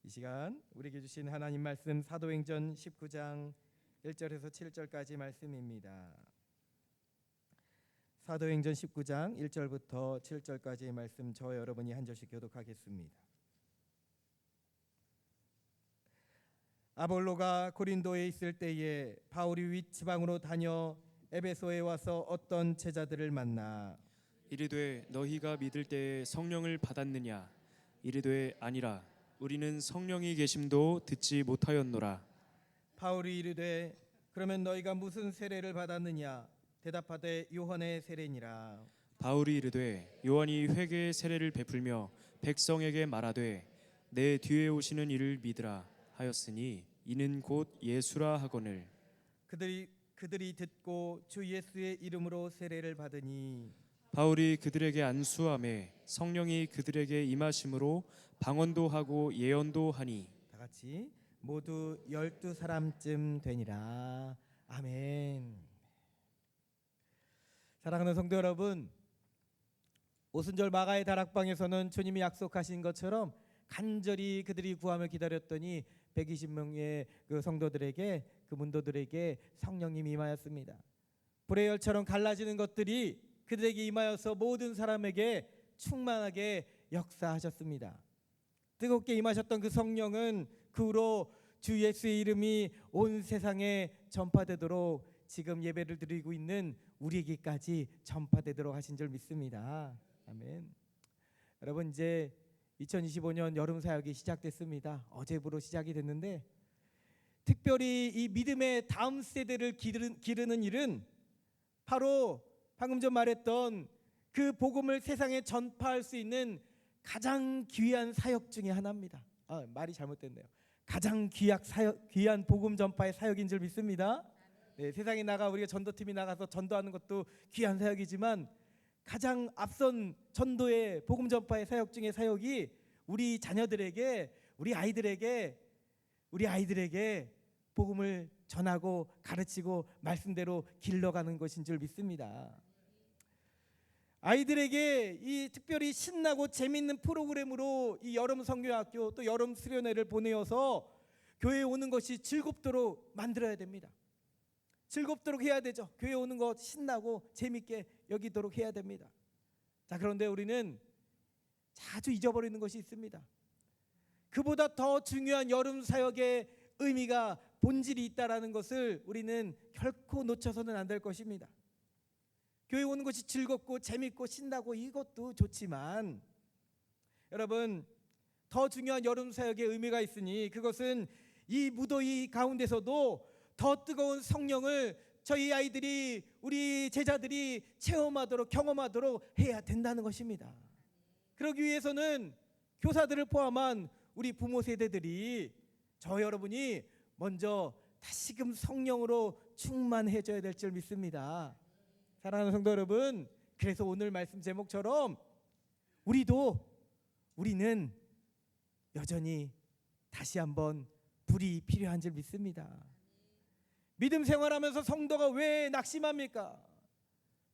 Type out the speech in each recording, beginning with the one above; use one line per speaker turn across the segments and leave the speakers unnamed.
이 시간 우리에게 주신 하나님 말씀 사도행전 19장 1절에서 7절까지 말씀입니다. 사도행전 19장 1절부터 7절까지의 말씀 저 여러분이 한 절씩 교독하겠습니다. 아볼로가 고린도에 있을 때에 바울이 윗지방으로 다녀 에베소에 와서 어떤 제자들을 만나
이르되 너희가 믿을 때에 성령을 받았느냐? 이르되 아니라 우리는 성령이 계심도 듣지 못하였노라.
바울이 이르되 그러면 너희가 무슨 세례를 받았느냐? 대답하되 요한의 세례니라.
바울이 이르되 요한이 회개의 세례를 베풀며 백성에게 말하되 내 뒤에 오시는 이를 믿으라 하였으니 이는 곧 예수라 하거늘.
그들이 듣고 주 예수의 이름으로 세례를 받으니
바울이 그들에게 안수하매 성령이 그들에게 임하심으로 방언도 하고 예언도 하니
다 같이 모두 12사람쯤 되니라. 아멘. 사랑하는 성도 여러분, 오순절 마가의 다락방에서는 주님이 약속하신 것처럼 간절히 그들이 구함을 기다렸더니 120명의 그 성도들에게, 그 문도들에게 성령님이 임하였습니다. 불의 열처럼 갈라지는 것들이 그들에게 임하여서 모든 사람에게 충만하게 역사하셨습니다. 뜨겁게 임하셨던 그 성령은 그 후로 주 예수의 이름이 온 세상에 전파되도록 지금 예배를 드리고 있는 우리에게까지 전파되도록 하신 줄 믿습니다. 아멘. 여러분, 이제 2025년 여름 사역이 시작됐습니다. 어제부로 시작이 됐는데 특별히 이 믿음의 다음 세대를 기르는 일은 바로 방금 전 말했던 그 복음을 세상에 전파할 수 있는 가장 귀한 사역 중에 하나입니다. 말이 잘못됐네요. 가장 귀한 복음 전파의 사역인 줄 믿습니다. 네, 세상에 나가 우리가 전도팀이 나가서 전도하는 것도 귀한 사역이지만 가장 앞선 전도의 복음 전파의 사역 중에 사역이 우리 자녀들에게, 우리 아이들에게 복음을 전하고 가르치고 말씀대로 길러가는 것인 줄 믿습니다. 아이들에게 이 특별히 신나고 재미있는 프로그램으로 이 여름 성교학교 또 여름 수련회를 보내어서 교회에 오는 것이 즐겁도록 만들어야 됩니다. 즐겁도록 해야 되죠. 교회 오는 것 신나고 재밌게 여기도록 해야 됩니다. 자, 그런데 우리는 자주 잊어버리는 것이 있습니다. 그보다 더 중요한 여름 사역의 의미가 본질이 있다라는 것을 우리는 결코 놓쳐서는 안 될 것입니다. 교회 오는 것이 즐겁고 재밌고 신나고 이것도 좋지만 여러분, 더 중요한 여름 사역의 의미가 있으니 그것은 이 무더위 가운데서도 더 뜨거운 성령을 저희 아이들이, 우리 제자들이 체험하도록, 경험하도록 해야 된다는 것입니다. 그러기 위해서는 교사들을 포함한 우리 부모 세대들이, 저 여러분이 먼저 다시금 성령으로 충만해져야 될 줄 믿습니다. 사랑하는 성도 여러분, 그래서 오늘 말씀 제목처럼 우리는 여전히 다시 한번 불이 필요한 줄 믿습니다. 믿음 생활하면서 성도가 왜 낙심합니까?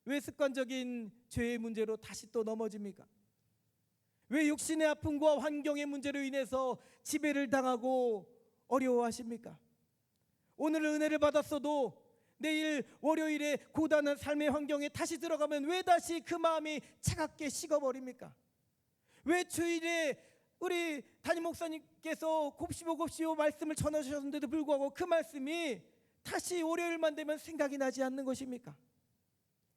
왜 습관적인 죄의 문제로 다시 또 넘어집니까? 왜 육신의 아픔과 환경의 문제로 인해서 지배를 당하고 어려워하십니까? 오늘 은혜를 받았어도 내일 월요일에 고단한 삶의 환경에 다시 들어가면 왜 다시 그 마음이 차갑게 식어버립니까? 왜 주일에 우리 담임 목사님께서 곱씹어 말씀을 전하셨는데도 불구하고 그 말씀이 다시 월요일만 되면 생각이 나지 않는 것입니까?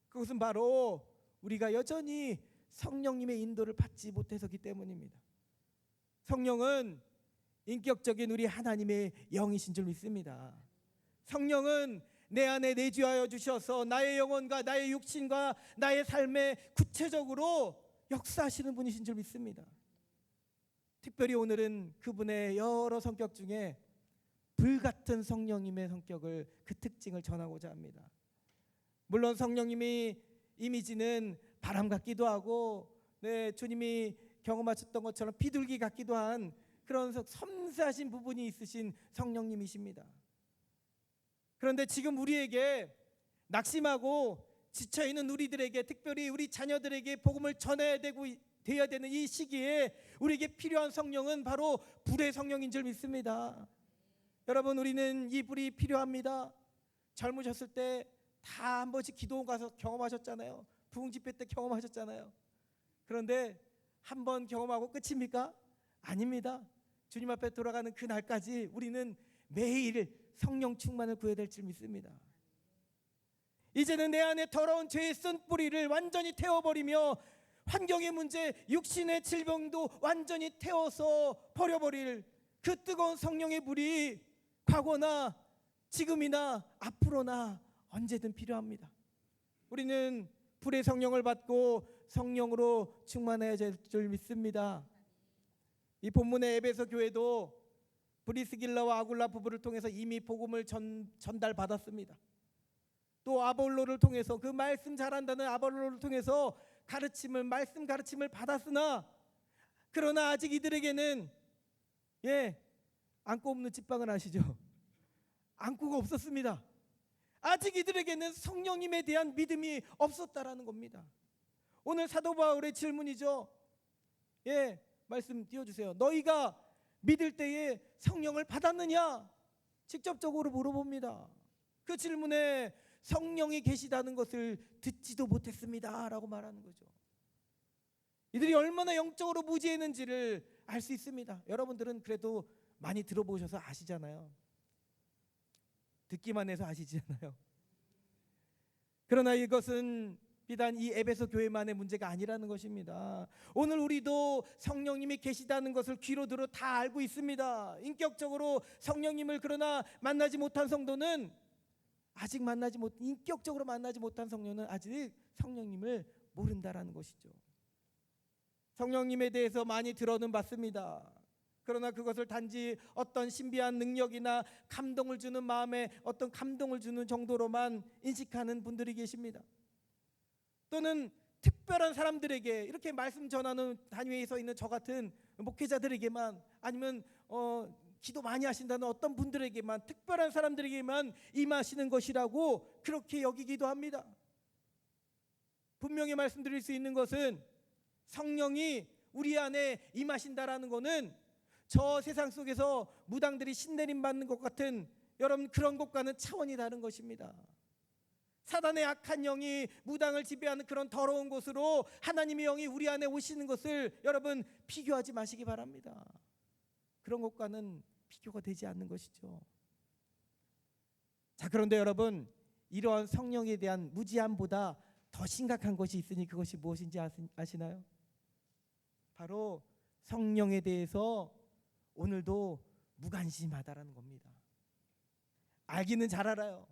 그것은 바로 우리가 여전히 성령님의 인도를 받지 못해서기 때문입니다. 성령은 인격적인 우리 하나님의 영이신 줄 믿습니다. 성령은 내 안에 내주하여 주셔서 나의 영혼과 나의 육신과 나의 삶에 구체적으로 역사하시는 분이신 줄 믿습니다. 특별히 오늘은 그분의 여러 성격 중에 불같은 성령님의 성격을, 그 특징을 전하고자 합니다. 물론 성령님이 이미지는 바람 같기도 하고, 주님이 경험하셨던 것처럼 비둘기 같기도 한 그런 섬세하신 부분이 있으신 성령님이십니다. 그런데 지금 우리에게 낙심하고 지쳐있는 우리들에게, 특별히 우리 자녀들에게 복음을 전해야 되는 이 시기에 우리에게 필요한 성령은 바로 불의 성령인 줄 믿습니다. 여러분, 우리는 이 불이 필요합니다. 젊으셨을 때 다 한 번씩 기도원 가서 경험하셨잖아요. 부흥 집회 때 경험하셨잖아요. 그런데 한 번 경험하고 끝입니까? 아닙니다. 주님 앞에 돌아가는 그 날까지 우리는 매일 성령 충만을 구해야 될 줄 믿습니다. 이제는 내 안에 더러운 죄의 쓴 뿌리를 완전히 태워버리며 환경의 문제, 육신의 질병도 완전히 태워서 버려버릴 그 뜨거운 성령의 불이 과거나 지금이나 앞으로나 언제든 필요합니다. 우리는 불의 성령을 받고 성령으로 충만해야 될 줄 믿습니다. 이 본문의 에베소 교회도 브리스길라와 아굴라 부부를 통해서 이미 복음을 전달받았습니다. 또 아볼로를 통해서, 그 말씀 잘한다는 아볼로를 통해서 말씀 가르침을 받았으나, 그러나 아직 이들에게는 안고 없는 찐빵을 아시죠? 안고가 없었습니다. 아직 이들에게는 성령님에 대한 믿음이 없었다라는 겁니다. 오늘 사도 바울의 질문이죠. 말씀 띄워주세요. 너희가 믿을 때에 성령을 받았느냐? 직접적으로 물어봅니다. 그 질문에 성령이 계시다는 것을 듣지도 못했습니다 라고 말하는 거죠. 이들이 얼마나 영적으로 무지했는지를 알 수 있습니다. 여러분들은 그래도 많이 들어보셔서 아시잖아요. 듣기만 해서 아시잖아요. 그러나 이것은 비단 이 에베소 교회만의 문제가 아니라는 것입니다. 오늘 우리도 성령님이 계시다는 것을 귀로 들어 다 알고 있습니다. 인격적으로 성령님을 그러나 만나지 못한 성도는 인격적으로 만나지 못한 성도는 아직 성령님을 모른다라는 것이죠. 성령님에 대해서 많이 들어는 봤습니다. 그러나 그것을 단지 어떤 신비한 능력이나 감동을 주는 마음에 어떤 감동을 주는 정도로만 인식하는 분들이 계십니다. 또는 특별한 사람들에게, 이렇게 말씀 전하는 단위에 서 있는 저 같은 목회자들에게만, 아니면 기도 많이 하신다는 어떤 분들에게만, 특별한 사람들에게만 임하시는 것이라고 그렇게 여기기도 합니다. 분명히 말씀드릴 수 있는 것은 성령이 우리 안에 임하신다라는 것은 저 세상 속에서 무당들이 신내림 받는 것 같은 여러분 그런 것과는 차원이 다른 것입니다. 사단의 악한 영이 무당을 지배하는 그런 더러운 곳으로 하나님의 영이 우리 안에 오시는 것을 여러분 비교하지 마시기 바랍니다. 그런 것과는 비교가 되지 않는 것이죠. 자, 그런데 여러분, 이러한 성령에 대한 무지함보다 더 심각한 것이 있으니 그것이 무엇인지 아시나요? 바로 성령에 대해서 오늘도 무관심하다라는 겁니다. 알기는 잘 알아요.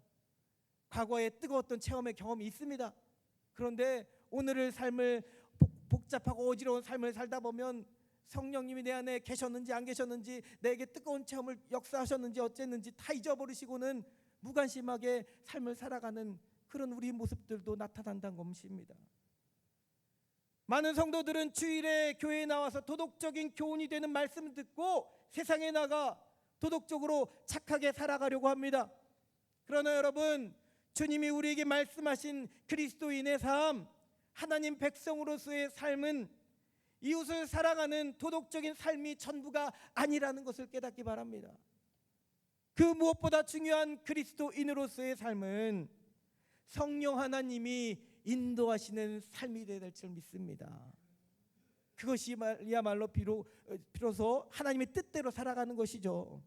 과거에 뜨거웠던 체험의 경험이 있습니다. 그런데 오늘의 삶을 복잡하고 어지러운 삶을 살다 보면 성령님이 내 안에 계셨는지 안 계셨는지, 내게 뜨거운 체험을 역사하셨는지 어쨌는지 다 잊어버리시고는 무관심하게 삶을 살아가는 그런 우리 모습들도 나타난다는 것입니다. 많은 성도들은 주일에 교회에 나와서 도덕적인 교훈이 되는 말씀을 듣고 세상에 나가 도덕적으로 착하게 살아가려고 합니다. 그러나 여러분, 주님이 우리에게 말씀하신 그리스도인의 삶, 하나님 백성으로서의 삶은 이웃을 사랑하는 도덕적인 삶이 전부가 아니라는 것을 깨닫기 바랍니다. 그 무엇보다 중요한 그리스도인으로서의 삶은 성령 하나님이 인도하시는 삶이 되어야 될 줄 믿습니다. 그것이야말로 비로소 하나님의 뜻대로 살아가는 것이죠.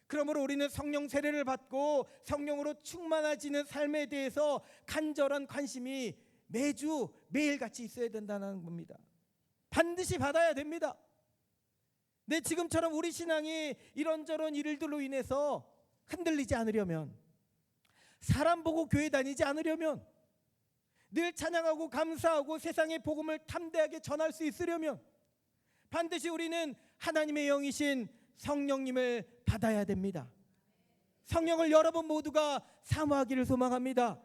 그러므로 우리는 성령 세례를 받고 성령으로 충만해지는 삶에 대해서 간절한 관심이 매일같이 있어야 된다는 겁니다. 반드시 받아야 됩니다. 내 지금처럼 우리 신앙이 이런저런 일들로 인해서 흔들리지 않으려면, 사람 보고 교회 다니지 않으려면, 늘 찬양하고 감사하고 세상의 복음을 담대하게 전할 수 있으려면 반드시 우리는 하나님의 영이신 성령님을 받아야 됩니다. 성령을 여러분 모두가 사모하기를 소망합니다.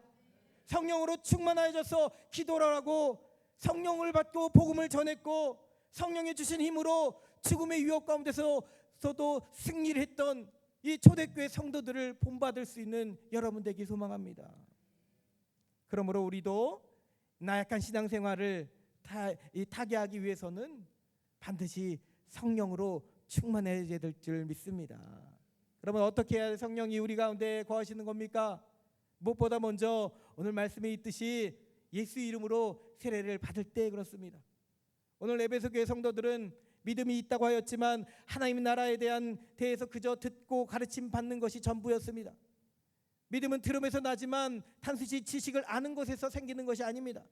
성령으로 충만해져서 기도를 하고 성령을 받고 복음을 전했고 성령이 주신 힘으로 죽음의 유혹 가운데서도 승리를 했던 이 초대교회 성도들을 본받을 수 있는 여러분 되기 소망합니다. 그러므로 우리도 나약한 신앙생활을 타개하기 위해서는 반드시 성령으로 충만해야 될 줄 믿습니다. 그러면 어떻게 해야 성령이 우리 가운데 거하시는 겁니까? 무엇보다 먼저 오늘 말씀에 있듯이 예수 이름으로 세례를 받을 때 그렇습니다. 오늘 에베소 교회 성도들은 믿음이 있다고 하였지만 하나님의 나라에 대해서 그저 듣고 가르침 받는 것이 전부였습니다. 믿음은 들음에서 나지만 단순히 지식을 아는 것에서 생기는 것이 아닙니다.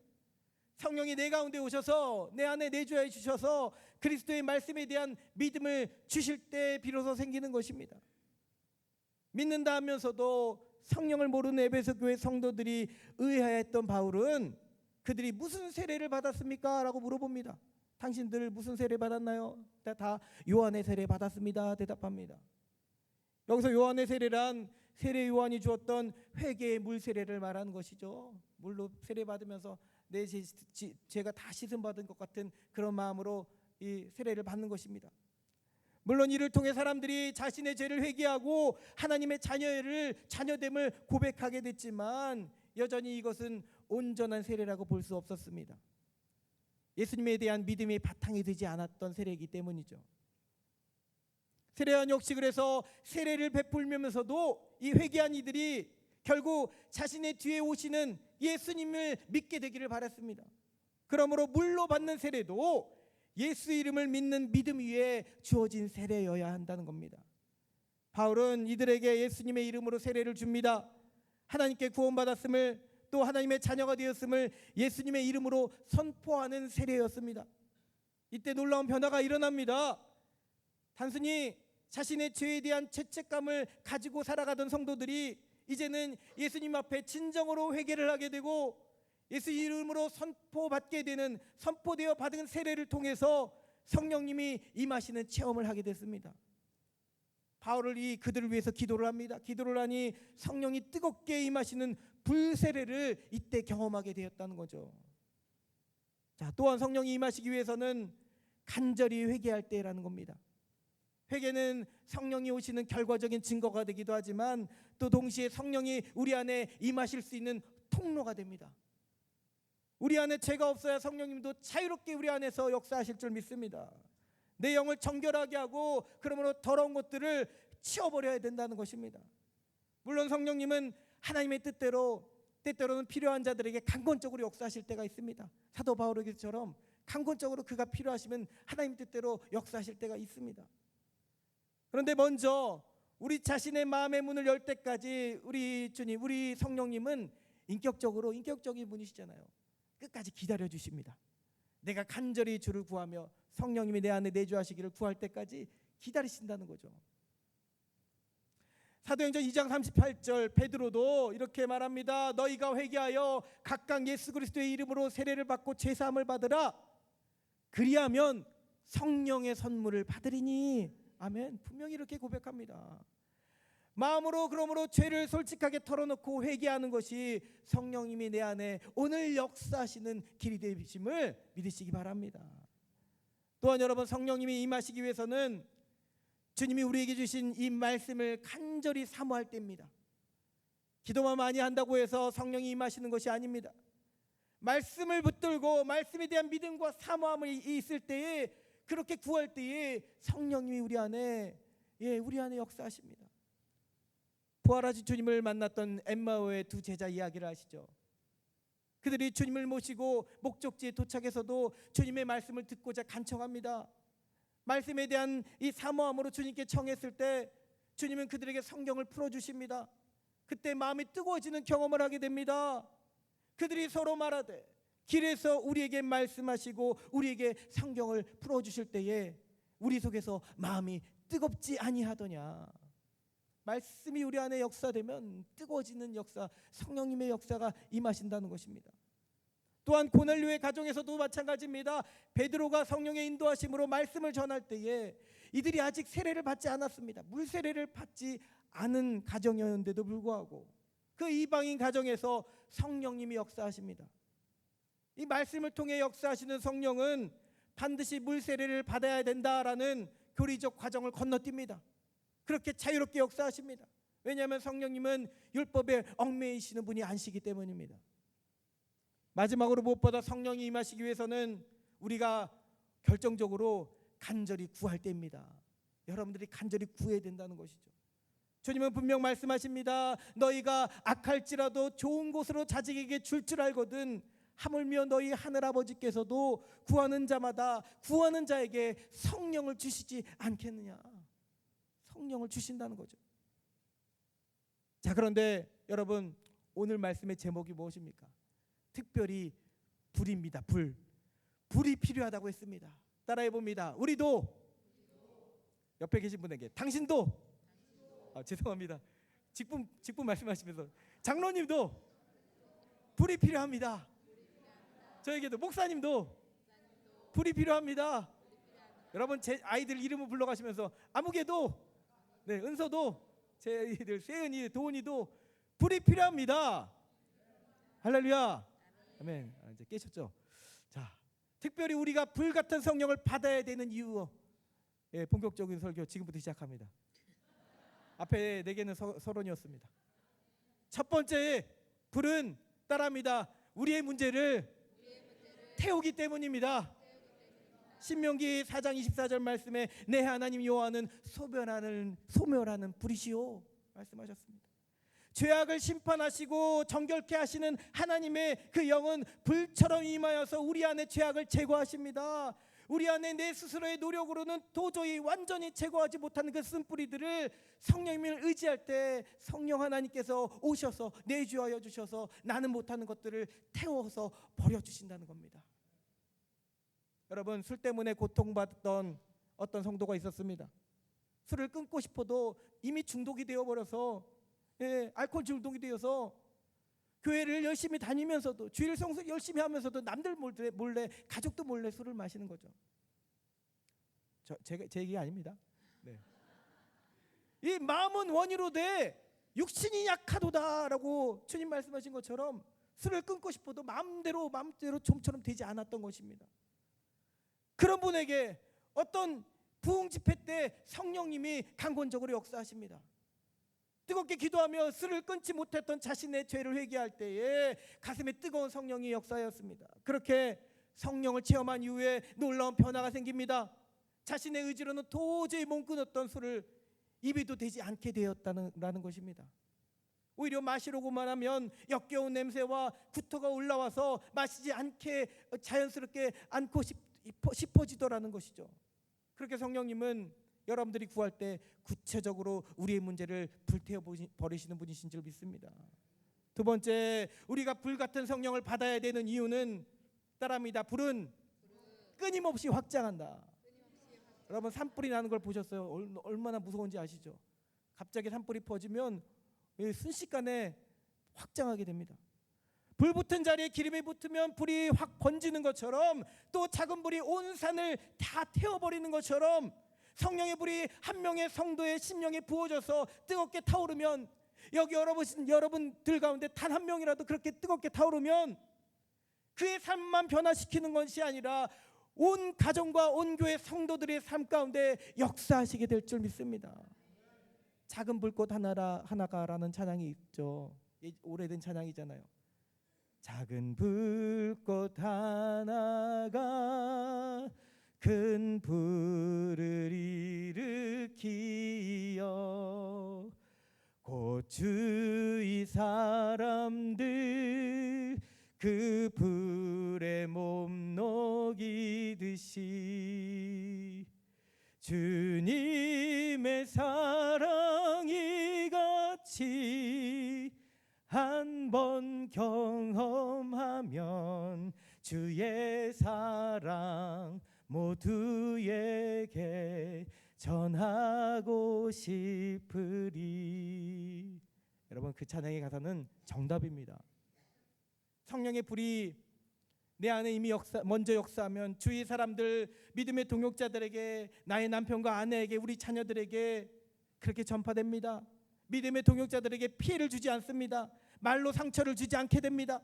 성령이 내 가운데 오셔서 내 안에 내주하여 주셔서 그리스도의 말씀에 대한 믿음을 주실 때 비로소 생기는 것입니다. 믿는다 하면서도 성령을 모르는 에베소 교회 성도들이 의아했던 바울은 그들이 무슨 세례를 받았습니까? 라고 물어봅니다. 당신들 무슨 세례 받았나요? 다 요한의 세례 받았습니다. 대답합니다. 여기서 요한의 세례란 세례 요한이 주었던 회개의 물 세례를 말하는 것이죠. 물로 세례 받으면서 내 죄가 다 씻음 받은 것 같은 그런 마음으로 이 세례를 받는 것입니다. 물론 이를 통해 사람들이 자신의 죄를 회개하고 하나님의 자녀됨을 고백하게 됐지만 여전히 이것은 온전한 세례라고 볼 수 없었습니다. 예수님에 대한 믿음이 바탕이 되지 않았던 세례이기 때문이죠. 세례요한 역시 그래서 세례를 베풀면서도 이 회개한 이들이 결국 자신의 뒤에 오시는 예수님을 믿게 되기를 바랐습니다. 그러므로 물로 받는 세례도 예수 이름을 믿는 믿음 위에 주어진 세례여야 한다는 겁니다. 바울은 이들에게 예수님의 이름으로 세례를 줍니다. 하나님께 구원받았음을 또 하나님의 자녀가 되었음을 예수님의 이름으로 선포하는 세례였습니다. 이때 놀라운 변화가 일어납니다. 단순히 자신의 죄에 대한 죄책감을 가지고 살아가던 성도들이 이제는 예수님 앞에 진정으로 회개를 하게 되고 예수 이름으로 선포받게 되는 선포되어 받은 세례를 통해서 성령님이 임하시는 체험을 하게 됐습니다. 바울이 그들을 위해서 기도를 합니다. 기도를 하니 성령이 뜨겁게 임하시는 불세례를 이때 경험하게 되었다는 거죠. 자, 또한 성령이 임하시기 위해서는 간절히 회개할 때라는 겁니다. 회개는 성령이 오시는 결과적인 증거가 되기도 하지만 또 동시에 성령이 우리 안에 임하실 수 있는 통로가 됩니다. 우리 안에 죄가 없어야 성령님도 자유롭게 우리 안에서 역사하실 줄 믿습니다. 내 영을 정결하게 하고 그러므로 더러운 것들을 치워버려야 된다는 것입니다. 물론 성령님은 하나님의 뜻대로 때때로는 필요한 자들에게 강권적으로 역사하실 때가 있습니다. 사도 바울에게처럼 강권적으로 그가 필요하시면 하나님 뜻대로 역사하실 때가 있습니다. 그런데 먼저 우리 자신의 마음의 문을 열 때까지 우리 주님, 우리 성령님은 인격적인 분이시잖아요. 끝까지 기다려 주십니다. 내가 간절히 주를 구하며 성령님이 내 안에 내주하시기를 구할 때까지 기다리신다는 거죠. 사도행전 2장 38절 베드로도 이렇게 말합니다. 너희가 회개하여 각각 예수 그리스도의 이름으로 세례를 받고 죄사함을 받으라. 그리하면 성령의 선물을 받으리니. 아멘. 분명히 이렇게 고백합니다. 마음으로 그러므로 죄를 솔직하게 털어놓고 회개하는 것이 성령님이 내 안에 오늘 역사하시는 길이 되심을 믿으시기 바랍니다. 또한 여러분, 성령님이 임하시기 위해서는 주님이 우리에게 주신 이 말씀을 간절히 사모할 때입니다. 기도만 많이 한다고 해서 성령이 임하시는 것이 아닙니다. 말씀을 붙들고 말씀에 대한 믿음과 사모함이 있을 때에, 그렇게 구할 때에 성령님이 우리 안에 역사하십니다. 부활하신 주님을 만났던 엠마오의 두 제자 이야기를 아시죠? 그들이 주님을 모시고 목적지에 도착해서도 주님의 말씀을 듣고자 간청합니다. 말씀에 대한 이 사모함으로 주님께 청했을 때 주님은 그들에게 성경을 풀어주십니다. 그때 마음이 뜨거워지는 경험을 하게 됩니다. 그들이 서로 말하되 길에서 우리에게 말씀하시고 우리에게 성경을 풀어주실 때에 우리 속에서 마음이 뜨겁지 아니하더냐. 말씀이 우리 안에 역사되면 뜨거워지는 역사, 성령님의 역사가 임하신다는 것입니다. 또한 고넬료의 가정에서도 마찬가지입니다. 베드로가 성령의 인도하심으로 말씀을 전할 때에 이들이 아직 세례를 받지 않았습니다. 물 세례를 받지 않은 가정이었는데도 불구하고 그 이방인 가정에서 성령님이 역사하십니다. 이 말씀을 통해 역사하시는 성령은 반드시 물 세례를 받아야 된다라는 교리적 과정을 건너뜁니다. 그렇게 자유롭게 역사하십니다. 왜냐하면 성령님은 율법에 얽매이시는 분이 아니시기 때문입니다. 마지막으로 무엇보다 성령이 임하시기 위해서는 우리가 결정적으로 간절히 구할 때입니다. 여러분들이 간절히 구해야 된다는 것이죠. 주님은 분명 말씀하십니다. 너희가 악할지라도 좋은 곳으로 자식에게 줄 알거든 하물며 너희 하늘아버지께서도 구하는 자마다 구하는 자에게 성령을 주시지 않겠느냐. 성령을 주신다는 거죠. 자, 그런데 여러분, 오늘 말씀의 제목이 무엇입니까? 특별히 불입니다. 불이 필요하다고 했습니다. 따라해 봅니다. 우리도, 옆에 계신 분에게 당신도, 죄송합니다. 직분 말씀하시면서 장로님도 불이 필요합니다. 저에게도 목사님도 불이 필요합니다. 여러분, 제 아이들 이름을 불러가시면서 아무개도, 네, 은서도, 제 아이들 세은이, 도은이도 불이 필요합니다. 할렐루야. 아멘. 이제 깨셨죠? 자, 특별히 우리가 불 같은 성령을 받아야 되는 이유, 본격적인 설교 지금부터 시작합니다. 앞에 4개는 서론이었습니다. 첫 번째, 불은 따라합니다. 우리의 문제를 태우기 때문입니다. 신명기 4장 24절 말씀에 내 하나님 여호와는 소멸하는 불이시오 말씀하셨습니다. 죄악을 심판하시고 정결케 하시는 하나님의 그 영은 불처럼 임하여서 우리 안에 죄악을 제거하십니다. 우리 안에 내 스스로의 노력으로는 도저히 완전히 제거하지 못하는 그 쓴뿌리들을 성령님을 의지할 때 성령 하나님께서 오셔서 내주하여 주셔서 나는 못하는 것들을 태워서 버려주신다는 겁니다. 여러분, 술 때문에 고통받던 어떤 성도가 있었습니다. 술을 끊고 싶어도 이미 중독이 되어버려서, 알코올 중독이 되어서 교회를 열심히 다니면서도, 주일 성수 열심히 하면서도 남들 몰래 가족도 몰래 술을 마시는 거죠. 제 얘기 아닙니다. 네. 이 마음은 원이로 돼 육신이 약하도다라고 주님 말씀하신 것처럼 술을 끊고 싶어도 마음대로 좀처럼 되지 않았던 것입니다. 그런 분에게 어떤 부흥 집회 때 성령님이 강권적으로 역사하십니다. 뜨겁게 기도하며 술을 끊지 못했던 자신의 죄를 회개할 때에 가슴에 뜨거운 성령이 역사하였습니다. 그렇게 성령을 체험한 이후에 놀라운 변화가 생깁니다. 자신의 의지로는 도저히 못 끊었던 술을 입에도 대지 않게 되었다는 것입니다. 오히려 마시려고만 하면 역겨운 냄새와 구토가 올라와서 마시지 않게 자연스럽게 않고 싶어지더라는 것이죠. 그렇게 성령님은 여러분들이 구할 때 구체적으로 우리의 문제를 불태워 버리시는 분이신 줄 믿습니다. 두 번째, 우리가 불 같은 성령을 받아야 되는 이유는 따라합니다. 불은 끊임없이 확장한다. 여러분, 산불이 나는 걸 보셨어요? 얼마나 무서운지 아시죠? 갑자기 산불이 퍼지면 순식간에 확장하게 됩니다. 불 붙은 자리에 기름이 붙으면 불이 확 번지는 것처럼, 또 작은 불이 온 산을 다 태워버리는 것처럼 성령의 불이 한 명의 성도의 심령에 부어져서 뜨겁게 타오르면, 여기 여러분들 가운데 단 한 명이라도 그렇게 뜨겁게 타오르면 그의 삶만 변화시키는 것이 아니라 온 가정과 온 교회 성도들의 삶 가운데 역사하시게 될 줄 믿습니다. 작은 불꽃 하나가라는 찬양이 있죠. 오래된 찬양이잖아요. 작은 불꽃 하나가 큰 불을 일으키어 곧 주위 사람들 그 불에 몸 녹이듯이 주님의 사랑이 같이 한 번 경험하면 주의 사랑 모두에게 전하고 싶으리. 여러분, 그 찬양의 가사는 정답입니다. 성령의 불이 내 안에 이미 먼저 역사하면 주위 사람들, 믿음의 동역자들에게, 나의 남편과 아내에게, 우리 자녀들에게 그렇게 전파됩니다. 믿음의 동역자들에게 피해를 주지 않습니다. 말로 상처를 주지 않게 됩니다.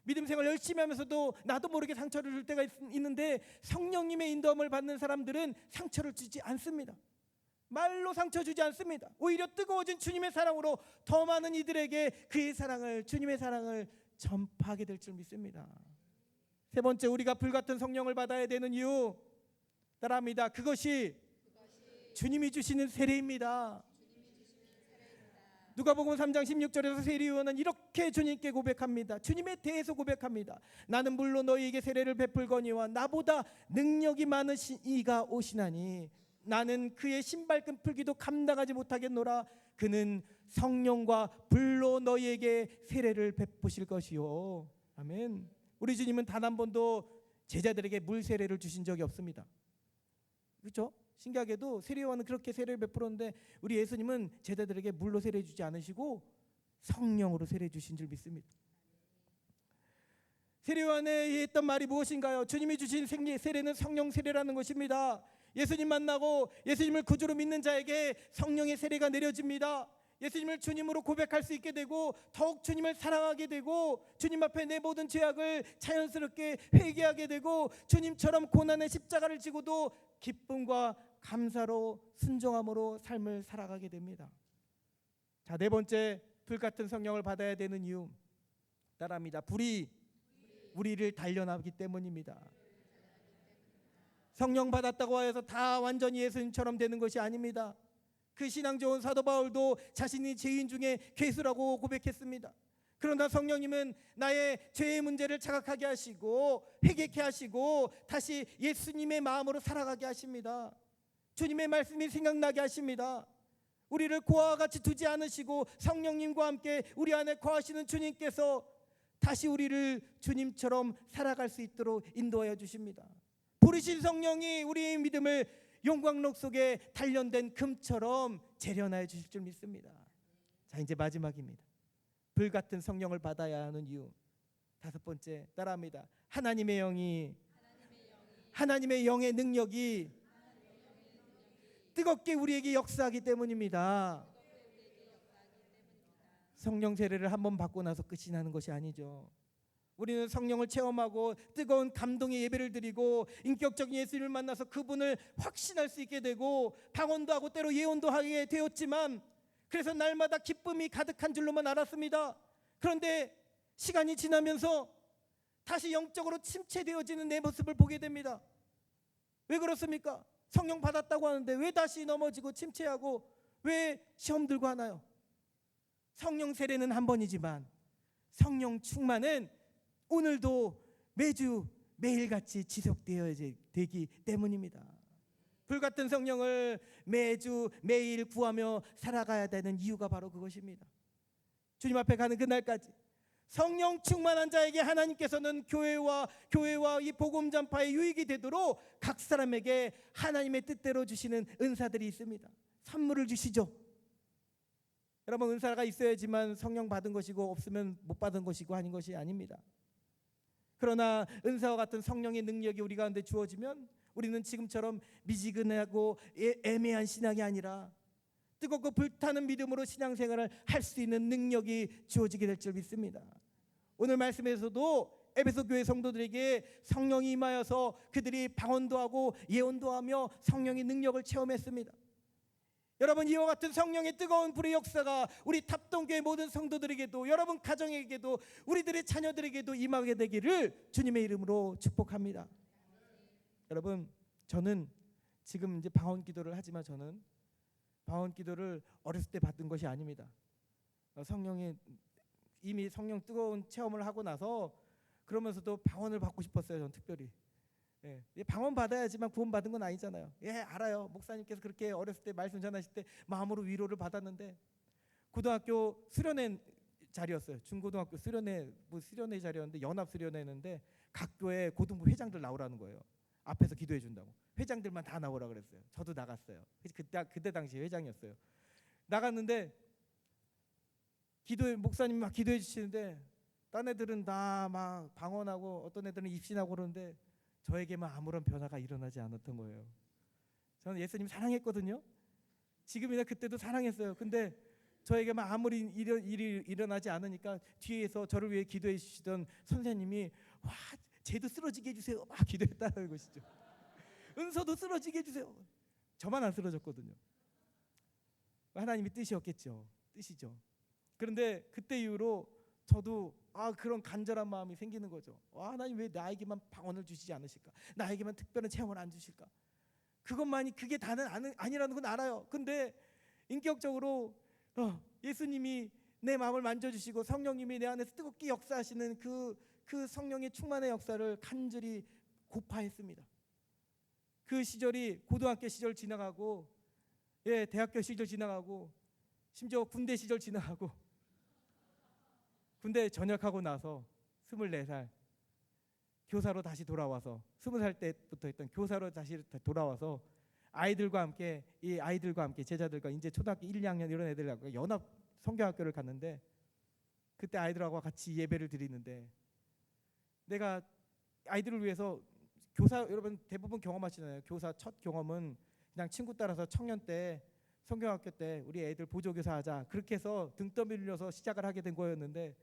믿음 생활 열심히 하면서도 나도 모르게 상처를 줄 때가 있는데 성령님의 인도함을 받는 사람들은 상처를 주지 않습니다. 말로 상처 주지 않습니다. 오히려 뜨거워진 주님의 사랑으로 더 많은 이들에게 그의 사랑을, 주님의 사랑을 전파하게 될 줄 믿습니다. 세 번째, 우리가 불같은 성령을 받아야 되는 이유, 따라합니다. 그것이 주님이 주시는 세례입니다. 누가복음 3장 16절에서 세리요한은 이렇게 주님께 고백합니다. 주님에 대해서 고백합니다. 나는 물론 너희에게 세례를 베풀거니와 나보다 능력이 많으신 이가 오시나니 나는 그의 신발끈 풀기도 감당하지 못하겠노라. 그는 성령과 불로 너희에게 세례를 베푸실 것이요. 아멘. 우리 주님은 단 한 번도 제자들에게 물 세례를 주신 적이 없습니다. 그렇죠? 신기하게도 세례요한은 그렇게 세례를 베풀었는데 우리 예수님은 제자들에게 물로 세례 주지 않으시고 성령으로 세례 주신 줄 믿습니다. 세례요한이 했던 말이 무엇인가요? 주님이 주신 세례는 성령 세례라는 것입니다. 예수님 만나고 예수님을 구주로 믿는 자에게 성령의 세례가 내려집니다. 예수님을 주님으로 고백할 수 있게 되고 더욱 주님을 사랑하게 되고 주님 앞에 내 모든 죄악을 자연스럽게 회개하게 되고 주님처럼 고난의 십자가를 지고도 기쁨과 감사로 순종함으로 삶을 살아가게 됩니다. 자, 네 번째, 불같은 성령을 받아야 되는 이유, 따라합니다. 불이 우리를 단련하기 때문입니다. 성령 받았다고 해서 다 완전히 예수님처럼 되는 것이 아닙니다. 그 신앙 좋은 사도 바울도 자신이 죄인 중에 괴수라고 고백했습니다. 그러나 성령님은 나의 죄의 문제를 자각하게 하시고 회개케 하시고 다시 예수님의 마음으로 살아가게 하십니다. 주님의 말씀이 생각나게 하십니다. 우리를 고아와 같이 두지 않으시고 성령님과 함께 우리 안에 거하시는 주님께서 다시 우리를 주님처럼 살아갈 수 있도록 인도하여 주십니다. 부르신 성령이 우리의 믿음을 용광록 속에 단련된 금처럼 재련하여 주실 줄 믿습니다. 자, 이제 마지막입니다. 불같은 성령을 받아야 하는 이유, 다섯 번째, 따라합니다. 하나님의 영의 능력이 뜨겁게 우리에게 역사하기 때문입니다. 성령 세례를 한번 받고 나서 끝이 나는 것이 아니죠. 우리는 성령을 체험하고 뜨거운 감동의 예배를 드리고 인격적인 예수님을 만나서 그분을 확신할 수 있게 되고 방언도 하고 때로 예언도 하게 되었지만 그래서 날마다 기쁨이 가득한 줄로만 알았습니다. 그런데 시간이 지나면서 다시 영적으로 침체되어지는 내 모습을 보게 됩니다. 왜 그렇습니까? 성령 받았다고 하는데 왜 다시 넘어지고 침체하고 왜 시험 들고 하나요? 성령 세례는 한 번이지만 성령 충만은 오늘도 매주 매일같이 지속되어야 되기 때문입니다. 불같은 성령을 매주 매일 구하며 살아가야 되는 이유가 바로 그것입니다. 주님 앞에 가는 그날까지 성령 충만한 자에게 하나님께서는 교회와 이 복음 전파의 유익이 되도록 각 사람에게 하나님의 뜻대로 주시는 은사들이 있습니다. 선물을 주시죠. 여러분, 은사가 있어야지만 성령 받은 것이고 없으면 못 받은 것이고 아닌 것이 아닙니다. 그러나 은사와 같은 성령의 능력이 우리 가운데 주어지면 우리는 지금처럼 미지근하고 애매한 신앙이 아니라 뜨겁고 불타는 믿음으로 신앙생활을 할 수 있는 능력이 주어지게 될 줄 믿습니다. 오늘 말씀에서도 에베소 교회 성도들에게 성령이 임하여서 그들이 방언도 하고 예언도 하며 성령의 능력을 체험했습니다. 여러분, 이와 같은 성령의 뜨거운 불의 역사가 우리 탑동교회 모든 성도들에게도 여러분 가정에게도 우리들의 자녀들에게도 임하게 되기를 주님의 이름으로 축복합니다. 여러분, 저는 지금 이제 방언 기도를 하지만 저는 방언 기도를 어렸을 때 받은 것이 아닙니다. 성령이 이미 성령 뜨거운 체험을 하고 나서 그러면서도 방언을 받고 싶었어요. 저는 특별히. 방언 받아야지만 구원 받은 건 아니잖아요. 알아요. 목사님께서 그렇게 어렸을 때 말씀 전하실 때 마음으로 위로를 받았는데 고등학교 수련회 자리였어요. 중고등학교 수련회 자리였는데 연합 수련회였는데 각 교회 고등부 회장들 나오라는 거예요. 앞에서 기도해 준다고. 회장들만 다 나오라 그랬어요. 저도 나갔어요. 그때 당시에 회장이었어요. 나갔는데 목사님 막 기도해 주시는데 딴 애들은 다 막 방언하고 어떤 애들은 입신하고 그러는데 저에게만 아무런 변화가 일어나지 않았던 거예요. 저는 예수님 사랑했거든요. 지금이나 그때도 사랑했어요. 근데 저에게만 아무리 일이 일어나지 않으니까 뒤에서 저를 위해 기도해 주시던 선생님이 와, 쟤도 쓰러지게 해주세요 막 기도했다는 것이죠. 은서도 쓰러지게 해주세요. 저만 안 쓰러졌거든요. 하나님의 뜻이었겠죠. 뜻이죠. 그런데 그때 이후로 저도 그런 간절한 마음이 생기는 거죠. 하나님 왜 나에게만 방언을 주시지 않으실까? 나에게만 특별한 체험을 안 주실까? 그것만이 그게 다는 아니라는 건 알아요. 근데 인격적으로 예수님이 내 마음을 만져주시고 성령님이 내 안에서 뜨겁게 역사하시는 그 성령의 충만의 역사를 간절히 고파했습니다. 그 시절이 고등학교 시절 지나가고, 대학교 시절 지나가고, 심지어 군대 시절 지나가고, 군대 전역하고 나서 24살 교사로 다시 돌아와서 20살 때부터 했던 교사로 다시 돌아와서 아이들과 함께 제자들과 이제 초등학교 1, 2학년 이런 애들하고 연합 성경학교를 갔는데, 그때 아이들하고 같이 예배를 드리는데, 내가 아이들을 위해서 교사, 여러분 대부분 경험하시잖아요. 교사 첫 경험은 그냥 친구 따라서 청년 때 성경학교 때 우리 애들 보조교사 하자, 그렇게 해서 등 떠밀려서 시작을 하게 된 거였는데,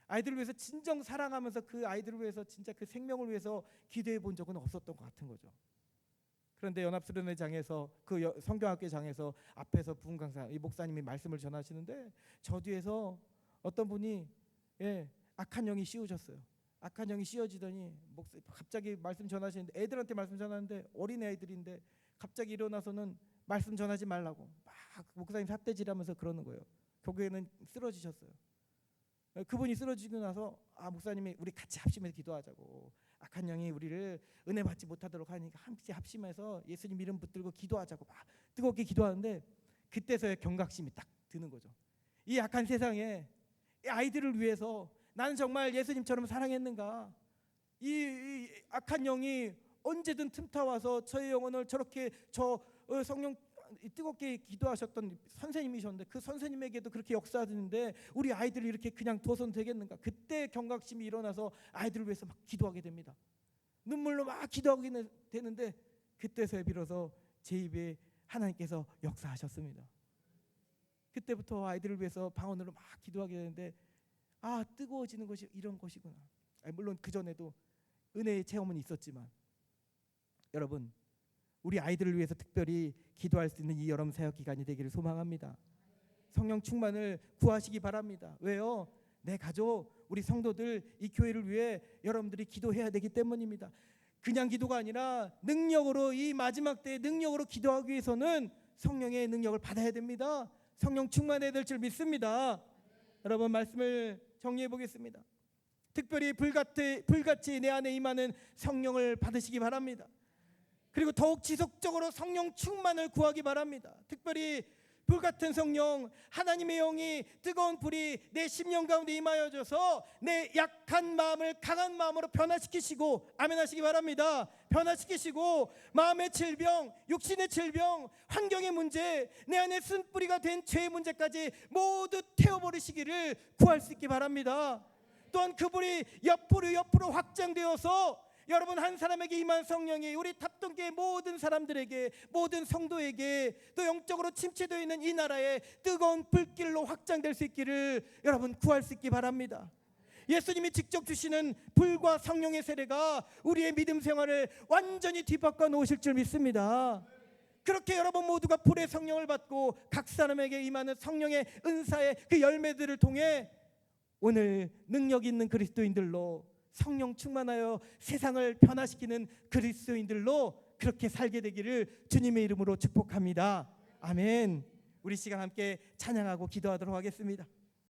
아이들을 위해서 진정 사랑하면서 그 아이들을 위해서 진짜 그 생명을 위해서 기도해 본 적은 없었던 것 같은 거죠. 그런데 연합수련회장에서 성경학교장에서 앞에서 부흥 강사 이 목사님이 말씀을 전하시는데, 저 뒤에서 어떤 분이 악한 영이 씌우셨어요. 악한 영이 씌워지더니 갑자기 말씀 전하시는데, 애들한테 말씀 전하는데 어린 애들인데 갑자기 일어나서는 말씀 전하지 말라고 막 목사님 삿대질하면서 그러는 거예요. 결국에는 쓰러지셨어요. 그분이 쓰러지고 나서 목사님이 우리 같이 합심해서 기도하자고, 악한 영이 우리를 은혜 받지 못하도록 하니까 함께 합심해서 예수님 이름 붙들고 기도하자고 막 뜨겁게 기도하는데, 그때서야 경각심이 딱 드는 거죠. 이 악한 세상에 이 아이들을 위해서 나는 정말 예수님처럼 사랑했는가? 이 악한 영이 언제든 틈타와서 저의 영혼을 저렇게 성령 뜨겁게 기도하셨던 선생님이셨는데, 그 선생님에게도 그렇게 역사하는데 우리 아이들을 이렇게 그냥 둬서는 되겠는가? 그때 경각심이 일어나서 아이들을 위해서 막 기도하게 됩니다. 눈물로 막 기도하게 되는데, 그때서야 비로소 제 입에 하나님께서 역사하셨습니다. 그때부터 아이들을 위해서 방언으로 막 기도하게 되는데, 뜨거워지는 것이 이런 것이구나. 물론 그 전에도 은혜의 체험은 있었지만, 여러분 우리 아이들을 위해서 특별히 기도할 수 있는 이 여름 사역 기간이 되기를 소망합니다. 성령 충만을 구하시기 바랍니다. 왜요? 내 가족, 우리 성도들, 이 교회를 위해 여러분들이 기도해야 되기 때문입니다. 그냥 기도가 아니라 능력으로, 이 마지막 때에 능력으로 기도하기 위해서는 성령의 능력을 받아야 됩니다. 성령 충만해야 될 줄 믿습니다. 여러분 말씀을 정리해 보겠습니다. 특별히 불같이 내 안에 임하는 성령을 받으시기 바랍니다. 그리고 더욱 지속적으로 성령 충만을 구하기 바랍니다. 특별히 불같은 성령, 하나님의 영이 뜨거운 불이 내 심령 가운데 임하여져서 내 약한 마음을 강한 마음으로 변화시키시고, 아멘 하시기 바랍니다. 변화시키시고 마음의 질병, 육신의 질병, 환경의 문제, 내 안에 쓴뿌리가 된 죄의 문제까지 모두 태워버리시기를 구할 수 있기 바랍니다. 또한 그 불이 옆으로 확장되어서 여러분 한 사람에게 임한 성령이 우리 탑동교회 모든 사람들에게, 모든 성도에게, 또 영적으로 침체되어 있는 이 나라에 뜨거운 불길로 확장될 수 있기를 여러분 구할 수 있기 바랍니다. 예수님이 직접 주시는 불과 성령의 세례가 우리의 믿음 생활을 완전히 뒤바꿔 놓으실 줄 믿습니다. 그렇게 여러분 모두가 불의 성령을 받고 각 사람에게 임하는 성령의 은사의 그 열매들을 통해 오늘 능력 있는 그리스도인들로, 성령 충만하여 세상을 변화시키는 그리스도인들로 그렇게 살게 되기를 주님의 이름으로 축복합니다. 아멘. 우리 시간 함께 찬양하고 기도하도록 하겠습니다.